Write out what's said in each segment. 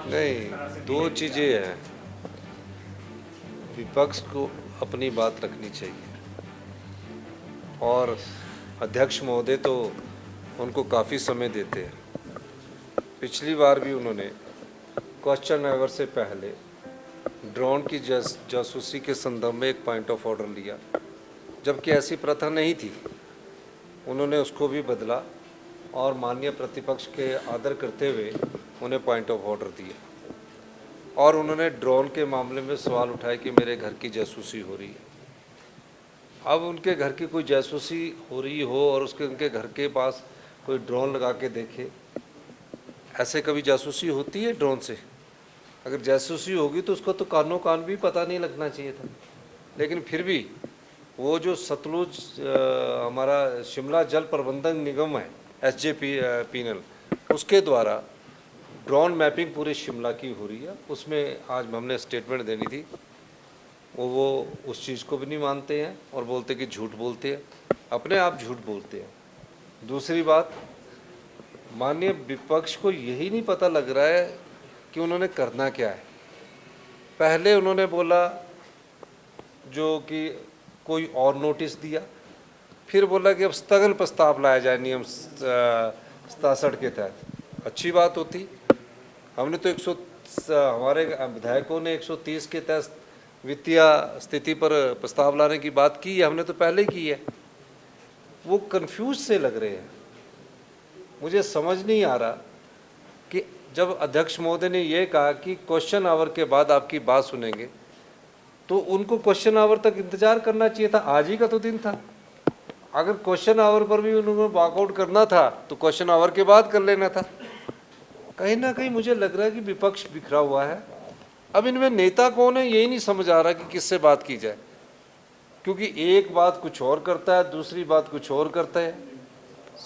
नहीं, दो चीज़ें हैं। विपक्ष को अपनी बात रखनी चाहिए और अध्यक्ष महोदय तो उनको काफ़ी समय देते हैं। पिछली बार भी उन्होंने क्वेश्चन आवर से पहले ड्रोन की जासूसी के संदर्भ में एक पॉइंट ऑफ ऑर्डर लिया, जबकि ऐसी प्रथा नहीं थी। उन्होंने उसको भी बदला और माननीय प्रतिपक्ष के आदर करते हुए उन्हें पॉइंट ऑफ ऑर्डर दिया और उन्होंने ड्रोन के मामले में सवाल उठाए कि मेरे घर की जासूसी हो रही है। अब उनके घर की कोई जासूसी हो रही हो और उनके घर के पास कोई ड्रोन लगा के देखे, ऐसे कभी जासूसी होती है ड्रोन से? अगर जासूसी होगी तो उसको तो कानों कान भी पता नहीं लगना चाहिए था। लेकिन फिर भी वो जो सतलुज हमारा शिमला जल प्रबंधन निगम है, SJPNL, उसके द्वारा ड्रोन मैपिंग पूरे शिमला की हो रही है। उसमें आज हमने स्टेटमेंट देनी थी, वो उस चीज़ को भी नहीं मानते हैं और बोलते कि झूठ बोलते हैं, अपने आप झूठ बोलते हैं। दूसरी बात, माननीय विपक्ष को यही नहीं पता लग रहा है कि उन्होंने करना क्या है। पहले उन्होंने बोला जो कि कोई और नोटिस दिया, फिर बोला कि अब स्थगन प्रस्ताव लाया जाए नियम 67 के तहत। अच्छी बात होती, हमने तो हमारे विधायकों ने 130 के तहत वित्तीय स्थिति पर प्रस्ताव लाने की बात की है, हमने तो पहले की है। वो कंफ्यूज से लग रहे हैं। मुझे समझ नहीं आ रहा कि जब अध्यक्ष महोदय ने ये कहा कि क्वेश्चन आवर के बाद आपकी बात सुनेंगे, तो उनको क्वेश्चन आवर तक इंतजार करना चाहिए था। आज ही का तो दिन था। अगर क्वेश्चन आवर पर भी उन्होंने वॉकआउट करना था तो क्वेश्चन आवर के बाद कर लेना था। कहीं ना कहीं मुझे लग रहा है कि विपक्ष बिखरा हुआ है। अब इनमें नेता कौन है यही नहीं समझ आ रहा कि किससे बात की जाए, क्योंकि एक बात कुछ और करता है, दूसरी बात कुछ और करता है।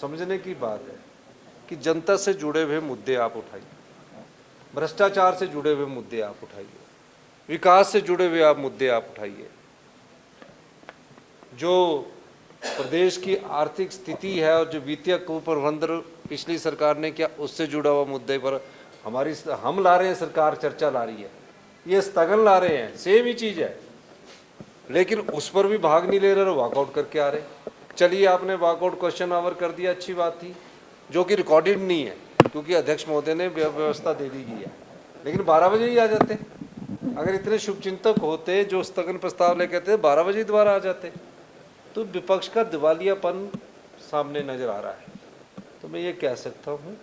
समझने की बात है कि जनता से जुड़े हुए मुद्दे आप उठाइए, भ्रष्टाचार से जुड़े हुए मुद्दे आप उठाइए, विकास से जुड़े हुए आप मुद्दे आप उठाइए, जो प्रदेश की आर्थिक स्थिति है और जो वित्तीय कुप्रबंधन पिछली सरकार ने किया उससे जुड़ा हुआ मुद्दे पर हम ला रहे हैं, सरकार चर्चा ला रही है, ये स्थगन ला रहे हैं, सेम ही चीज़ है। लेकिन उस पर भी भाग नहीं ले रहे, वॉकआउट करके आ रहे। चलिए, आपने वॉकआउट क्वेश्चन आवर कर दिया, अच्छी बात थी, जो कि रिकॉर्डेड नहीं है क्योंकि अध्यक्ष महोदय ने व्यवस्था दे दी गई है। लेकिन 12 बजे ही आ जाते। अगर इतने शुभचिंतक होते जो स्थगन प्रस्ताव लेके थे, 12 बजे दोबारा आ जाते। तो विपक्ष का दिवालियापन सामने नजर आ रहा है। तो मैं ये कह सकता हूँ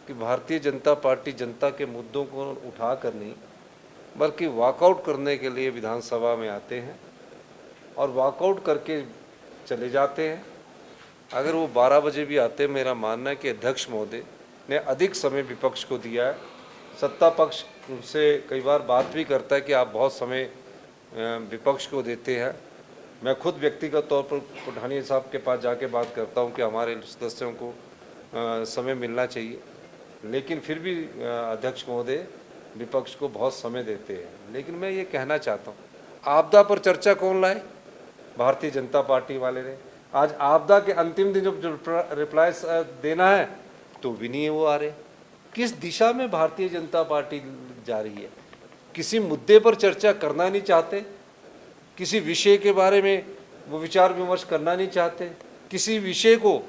कि भारतीय जनता पार्टी जनता के मुद्दों को उठा कर नहीं बल्कि वॉकआउट करने के लिए विधानसभा में आते हैं और वॉकआउट करके चले जाते हैं। अगर वो 12 बजे भी आते, मेरा मानना है कि अध्यक्ष महोदय ने अधिक समय विपक्ष को दिया है। सत्ता पक्ष उनसे कई बार बात भी करता है कि आप बहुत समय विपक्ष को देते हैं। मैं खुद व्यक्तिगत तौर पर पठानिया साहब के पास जाके बात करता हूं कि हमारे सदस्यों को समय मिलना चाहिए, लेकिन फिर भी अध्यक्ष महोदय विपक्ष को बहुत समय देते हैं। लेकिन मैं ये कहना चाहता हूँ, आपदा पर चर्चा कौन लाए? भारतीय जनता पार्टी वाले ने। आज आपदा के अंतिम दिन जब रिप्लाई देना है तो भी नहीं वो आ रहे। किस दिशा में भारतीय जनता पार्टी जा रही है? किसी मुद्दे पर चर्चा करना नहीं चाहते, किसी विषय के बारे में वो विचार विमर्श करना नहीं चाहते, किसी विषय को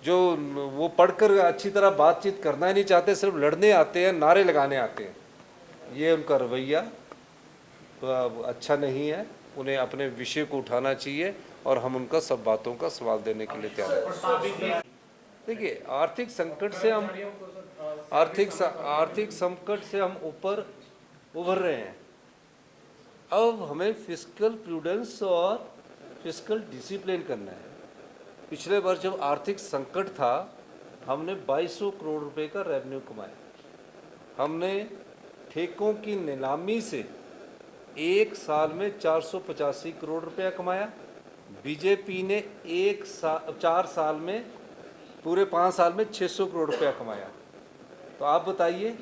जो वो पढ़कर अच्छी तरह बातचीत करना ही नहीं चाहते, सिर्फ लड़ने आते हैं, नारे लगाने आते हैं। ये उनका रवैया तो अच्छा नहीं है। उन्हें अपने विषय को उठाना चाहिए और हम उनका सब बातों का सवाल देने के लिए तैयार हैं। देखिए, आर्थिक संकट से हम ऊपर उभर रहे हैं। अब हमें फिस्कल प्रूडेंस और फिस्कल डिसिप्लिन करना है। पिछले वर्ष जब आर्थिक संकट था, हमने 2200 करोड़ रुपए का रेवेन्यू कमाया। हमने ठेकों की नीलामी से एक साल में 485 करोड़ रुपया कमाया। बीजेपी ने 4 साल में, पूरे 5 साल में 600 करोड़ रुपया कमाया। तो आप बताइए,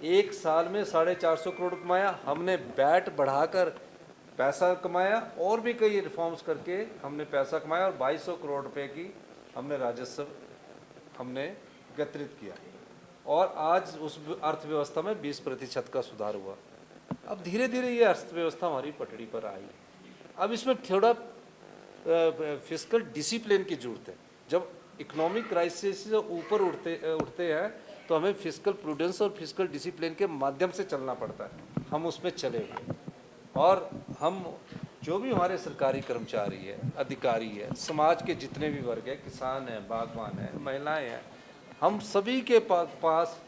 एक साल में 450 करोड़ कमाया। हमने बैट बढ़ाकर पैसा कमाया और भी कई रिफॉर्म्स करके हमने पैसा कमाया और 2200 करोड़ रुपए की हमने राजस्व हमने एकत्रित किया। और आज उस अर्थव्यवस्था में 20% का सुधार हुआ। अब धीरे धीरे ये अर्थव्यवस्था हमारी पटड़ी पर आई। अब इसमें थोड़ा फिस्कल डिसिप्लिन की जरूरत है। जब इकोनॉमिक क्राइसिस से ऊपर उठते हैं तो हमें फिस्कल प्रूडेंस और फिस्कल डिसिप्लिन के माध्यम से चलना पड़ता है। हम उसमें चले हुए, और हम जो भी हमारे सरकारी कर्मचारी है, अधिकारी है, समाज के जितने भी वर्ग हैं, किसान हैं, बागवान हैं, महिलाएं हैं, हम सभी के पास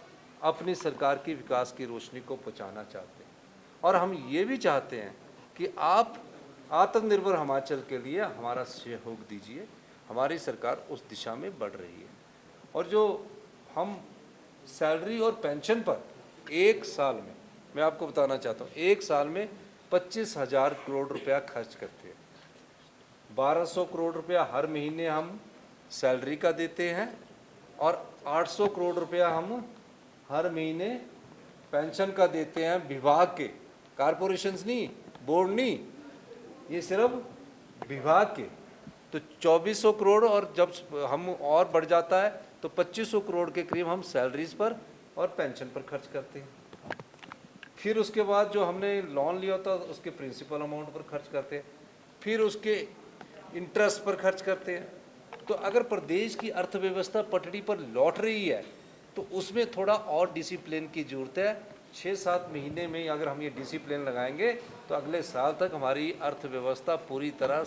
अपनी सरकार की विकास की रोशनी को पहुंचाना चाहते हैं। और हम ये भी चाहते हैं कि आप आत्मनिर्भर हिमाचल के लिए हमारा सहयोग दीजिए। हमारी सरकार उस दिशा में बढ़ रही है। और जो हम सैलरी और पेंशन पर एक साल में, मैं आपको बताना चाहता हूँ, एक साल में 25,000 करोड़ रुपया खर्च करते हैं। 1200 करोड़ रुपया हर महीने हम सैलरी का देते हैं, और 800 करोड़ रुपया हम हर महीने पेंशन का देते हैं। विभाग के, कारपोरेशंस नहीं, बोर्ड नहीं, ये सिर्फ विभाग के। तो 2400 करोड़, और जब हम और बढ़ जाता है तो 2500 करोड़ के करीब हम सैलरीज पर और पेंशन पर खर्च करते हैं। फिर उसके बाद जो हमने लोन लिया था उसके प्रिंसिपल अमाउंट पर खर्च करते हैं, फिर उसके इंटरेस्ट पर खर्च करते हैं। तो अगर प्रदेश की अर्थव्यवस्था पटड़ी पर लौट रही है तो उसमें थोड़ा और डिसिप्लिन की ज़रूरत है। 6-7 महीने में अगर हम ये डिसिप्लिन लगाएंगे तो अगले साल तक हमारी अर्थव्यवस्था पूरी तरह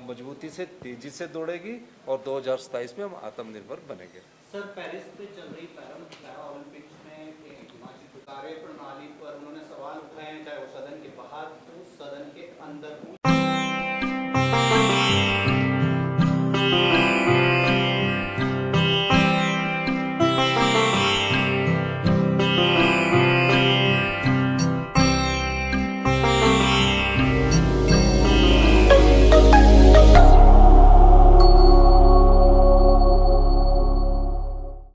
मजबूती से, तेज़ी से दौड़ेगी, और 2027 में हम आत्मनिर्भर बनेंगे। सर, पेरिस पे चल रही पैरा ओलंपिक्स में हिमाचल कार्य प्रणाली पर उन्होंने सवाल उठाए हैं, चाहे वो सदन के बाहर हो, सदन के अंदर हो।